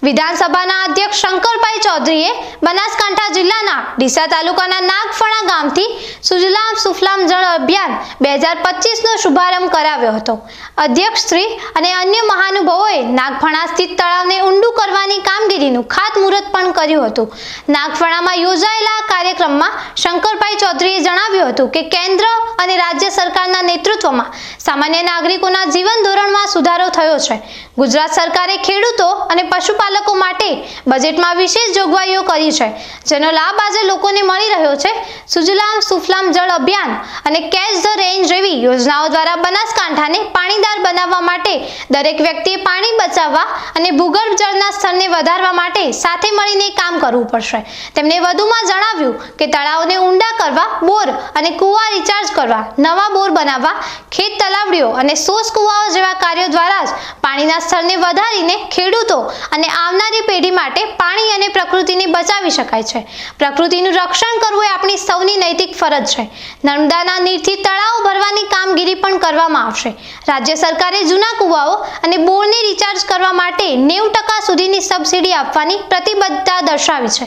વિધાનસભાના અધ્યક્ષ શંકરભાઈ ચૌધરીએ બનાસકાંઠા જિલ્લાના ડીસા તાલુકાના નાગફણા ગામથી સુજલામ સુફલામ જળ અભિયાન 2025નો શુભારંભ કરાવ્યો હતો। અધ્યક્ષશ્રી અને અન્ય મહાનુભાવોએ નાગફણા સ્થિત તળાવને ઊંડું કરવાની કામગીરીનું ખાતમુહૂર્ત પણ કર્યું હતું। નાગફણામાં યોજાયેલા કાર્યક્રમમાં શંકરભાઈ ચૌધરીએ જણાવ્યું હતું કે કેન્દ્ર અને રાજ્ય સરકારના નેતૃત્વમાં સામાન્ય નાગરિકોના જીવન ધોરણમાં સુધારો થયો છે। ગુજરાત સરકારે ખેડૂતો અને પશુપાલકો માટે બજેટમાં વિશેષ જોગવાઈઓ કરી છે, જેનો લાભ આજે લોકોને મળી રહ્યો છે। સુજલામ સુફલામ જળ અભિયાન અને કેચ ધ રેન્જ જેવી યોજનાઓ દ્વારા બનાસકાંઠાને પાણીદાર બનાવવા માટે દરેક વ્યક્તિએ પાણી બચાવવા અને ભૂગર્ભ જળના સ્તરને વધારવા માટે સાથે મળીને કામ કરવું પડશે। તેમણે વધુમાં જણાવ્યું કે તળાવને ઊંડા કરવા, બોર અને કૂવા રિચાર્જ કરવા, નવા બોર બનાવવા, ખેત તલાવડીઓ અને સોસ કૂવાઓ જેવા કાર્યો દ્વારા જ પાણીના સ્તરને વધારીને ખેડૂતો અને આવનારી પેઢી માટે પાણી અને પ્રકૃતિને બચાવી શકાય છે। પ્રકૃતિનું રક્ષણ કરવું એ આપણી સૌની નૈતિક ફરજ છે। નર્મદાના નીરથી તળાવો ભરવાની કામગીરી પણ કરવામાં આવશે। રાજ્ય સરકારે જૂના કૂવાઓ અને બોરને રિચાર્જ કરવા માટે 90% સુધીની સબસિડી આપવાની પ્રતિબદ્ધતા દર્શાવી છે।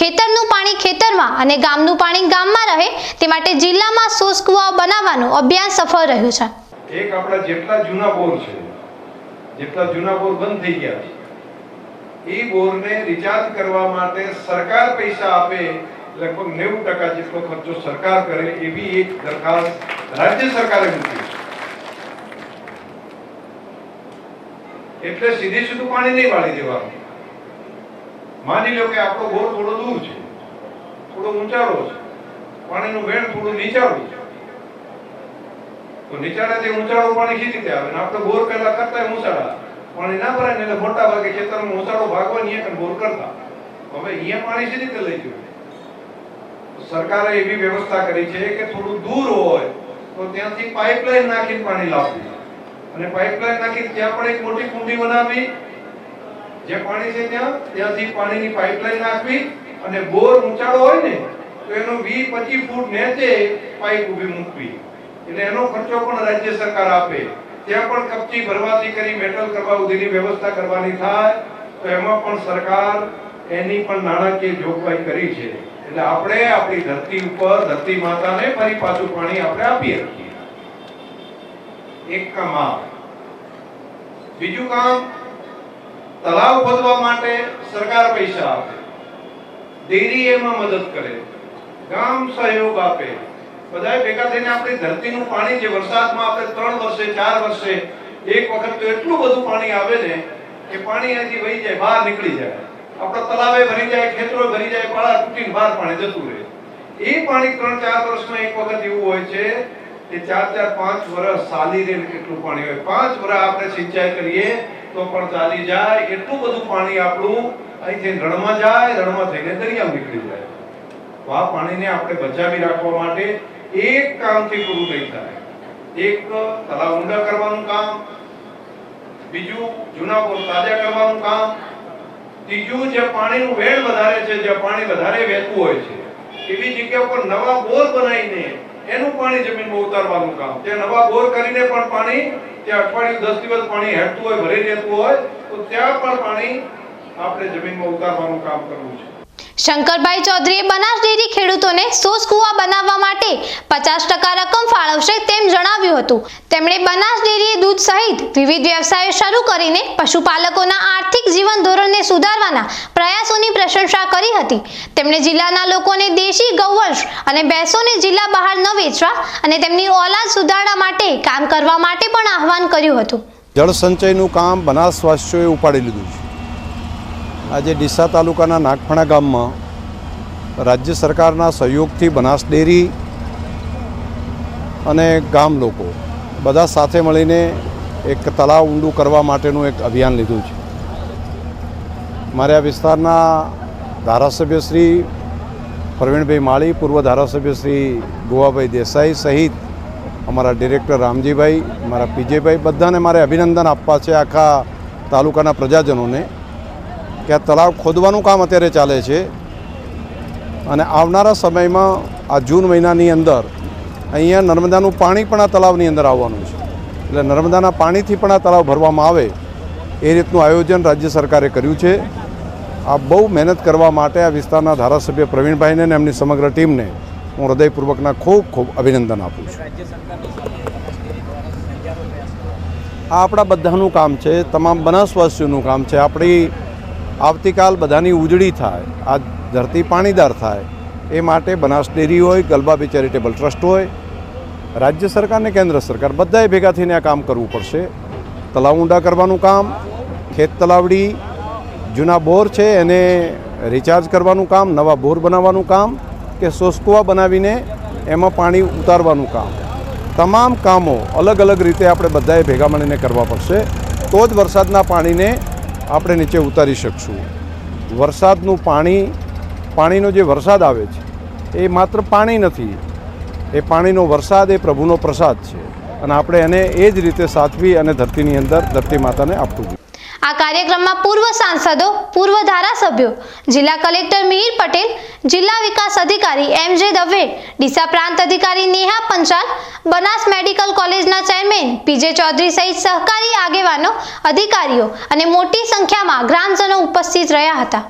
ખેતરનું પાણી ખેતરમાં અને ગામનું પાણી ગામમાં રહે તે માટે જિલ્લામાં સોસ કૂવાઓ બનાવવાનું અભિયાન સફળ રહ્યું છે। એક આપણા જેટલા જૂના બોર છે, જેટલા જૂના બોર બંધ થઈ ગયા છે, એ બોરને રિચાર્જ કરવા માટે સરકાર પૈસા આપે, લગભગ 90% જેટલો ખર્ચો સરકાર કરે એવી એક દરખાસ્ત રાજ્ય સરકારે મૂકી છે। એટલે સીધે સીધું પાણી નહીં વાળી દેવાનું। માની લો કે આપણો બોર થોડો દૂર છે, થોડો ઊંચાળો છે, પાણીનું વેણ થોડું નીચાળું છે, તો નીચાળાથી ઊંચાળું પાણી ખીચી રીતે આવે, આપણે બોર પહેલા કરતા ઊંચાળા પાણી ના ભરાય ને, એટલે મોટા ભાગે ખેતરમાં ઊંચાળો ભાગવાની એક બોર કરતા, હવે અહીંયા પાણી સીધી રીતે લઈ જવું। સરકારે એવી વ્યવસ્થા કરી છે કે થોડું દૂર હોય તો ત્યાંથી પાઇપલાઇન નાખીને પાણી લાવવું, અને પાઇપલાઇન નાખી ત્યાં પણ એક મોટી કુંડી બનાવી, જે પાણી છે ત્યાંથી પાણીની પાઇપલાઇન નાખવી, અને બોર ઊંચાળો હોય ને તો એનો 20-25 ફૂટ નીચે પાઇપ ઊભી મૂકવી, એટલે એનો ખર્ચો પણ રાજ્ય સરકાર આપે। ત્યાં પણ કપચી ભરવાથી કરી મેટલ કરવા સુધીની વ્યવસ્થા કરવાની થાય તો એમાં પણ સરકાર એની પણ નાણાકીય જોગવાઈ કરી છે। એટલે આપણે આપણી ધરતી ઉપર ધરતી માતાને ફરી પાછું પાણી આપણે આપી શકીએ। એક કામ આ। બીજું કામ, તળાવ ખોદવા માટે સરકાર પૈસા આપે, ડેરી એમાં મદદ કરે, ગામ સહયોગ આપે, બધા ભેગા થઈને આપણી ધરતીનું પાણી જે વરસાદમાં આપણે 3 વર્ષે 4 વર્ષે એક વખત તો એટલું બધું પાણી આવે ને કે પાણી અહીંથી વહી જાય, બહાર નીકળી જાય, આપણા તળાવે ભરી જાય, ખેતરો ભરી જાય, પાળા તૂટીને બહાર પાણી જતું રહે। એ પાણી 3-4 વર્ષમાં એક વખત એવું હોય છે કે 4-5 વર્ષ ચાલી રહે કેટલું પાણી હોય, 5 વર્ષ આપણે સિંચાઈ કરીએ તો પણ ચાલી જાય, એટલું બધું પાણી આપણું અહીંથી રણમાં જાય, રણમાં થઈને દરિયામાં નીકળી જાય। તો આ પાણીને આપણે બચાવી રાખવા માટે એક કામથી પૂરું નહીં થાય। એક તળાવ ઊંડા કરવાનું કામ, બીજું જૂના બોર તાજા કરવાનું કામ, ત્રીજું જે પાણીનું વેણ વધારે છે, જે પાણી વધારે વહેતું હોય છે એવી જગ્યા પર નવા બોર બનાવીને એનું પાણી જમીનમાં ઉતારવાનું કામ। તે નવા બોર કરીને પણ પાણી ત્યાં અઠવાડિયું 10 દિવસ પાણી હેઠતું હોય, ભરી રહેતું હોય તો ત્યાં પણ પાણી આપણે જમીનમાં ઉતારવાનું કામ કરવું છે। શંકરભાઈ ચૌધરીએ બનાસ ડેરી ખેડૂતોને સોસ કૂવા બનાવવા માટે 50% રકમ ફાળવશે તેમ જણાવ્યું હતું। તેમણે બનાસ ડેરીએ દૂધ સહિત વિવિધ વ્યવસાયો શરૂ કરીને પશુપાલકોના આર્થિક જીવન ધોરણને સુધારવાના પ્રયાસોની પ્રશંસા કરી હતી। તેમણે જિલ્લાના લોકોને દેશી ગૌવંશ અને ભેંસોને જિલ્લા બહાર ન વેચવા અને તેમની ઓલાદ સુધારણા માટે કામ કરવા માટે પણ આહવાન કર્યું હતું। જળ સંચયનું કામ બનાસવાસીઓએ ઉપાડી લીધું છે। આજે ડીસા તાલુકાના નાગફણા ગામમાં રાજ્ય સરકારના સહયોગથી બનાસ ડેરી અને ગામ લોકો બધા સાથે મળીને એક તળાવ ઊંડું કરવા માટેનું એક અભિયાન લીધું છે। મારે આ વિસ્તારના ધારાસભ્ય શ્રી પ્રવીણભાઈ માળી, પૂર્વ ધારાસભ્ય શ્રી ગોવાભાઈ દેસાઈ સહિત અમારા ડિરેક્ટર રામજીભાઈ, મારા પીજેભાઈ, બધાને મારે અભિનંદન આપવા છે, આખા તાલુકાના પ્રજાજનોને, કે આ તળાવ ખોદવાનું કામ અત્યારે ચાલે છે અને આવનારા સમયમાં આ જૂન મહિનાની અંદર અહીંયા નર્મદાનું પાણી પણ આ તળાવની અંદર આવવાનું છે। એટલે નર્મદાના પાણીથી પણ આ તળાવ ભરવામાં આવે એ રીતનું આયોજન રાજ્ય સરકારે કર્યું છે. આ બહુ મહેનત કરવા માટે આ વિસ્તારના ધારાસભ્ય પ્રવીણભાઈને અને એમની સમગ્ર ટીમને હું હૃદયપૂર્વકના ખૂબ ખૂબ અભિનંદન આપું છું. આ આપણા બધાનું કામ છે, તમામ બનાસવાસીઓનું કામ છે. આપણી આવતીકાલ બધાની ઉજળી થાય, આ ધરતી પાણીદાર થાય, એ માટે બનાસ ડેરી હોય, ગલબાબી ચેરિટેબલ ટ્રસ્ટ હોય, રાજ્ય સરકાર ને કેન્દ્ર સરકાર બધાએ ભેગા થઈને આ કામ કરવું પડશે. તળાવ ઊંડા કરવાનું કામ, ખેત તલાવડી, જૂના બોર છે એને રિચાર્જ કરવાનું કામ, નવા બોર બનાવવાનું કામ કે સોસકુવા બનાવીને એમાં પાણી ઉતારવાનું કામ, તમામ કામો અલગ અલગ રીતે આપણે બધાએ ભેગા મળીને કરવા પડશે. તો જ વરસાદના પાણીને આપણે નીચે ઉતારી શકશું. વરસાદનું પાણીનો જે વરસાદ આવે છે એ માત્ર પાણી નથી, એ પાણીનો વરસાદ એ પ્રભુનો પ્રસાદ છે અને આપણે એને એ જ રીતે સાચવી અને ધરતીની અંદર ધરતી માતાને આપવું જોઈએ. આ કાર્યક્રમમાં પૂર્વ સાંસદો, પૂર્વ ધારાસભ્યો, જિલ્લા કલેક્ટર મિહિર પટેલ, જિલ્લા વિકાસ અધિકારી એમ.જે. દવે, ડીસા પ્રાંત અધિકારી નેહા પંચાલ, બનાસ મેડિકલ કોલેજના ચેરમેન પી.જે. ચૌધરી સહિત સહકારી આગેવાનો, અધિકારીઓ અને મોટી સંખ્યામાં ગ્રામજનો ઉપસ્થિત રહ્યા હતા.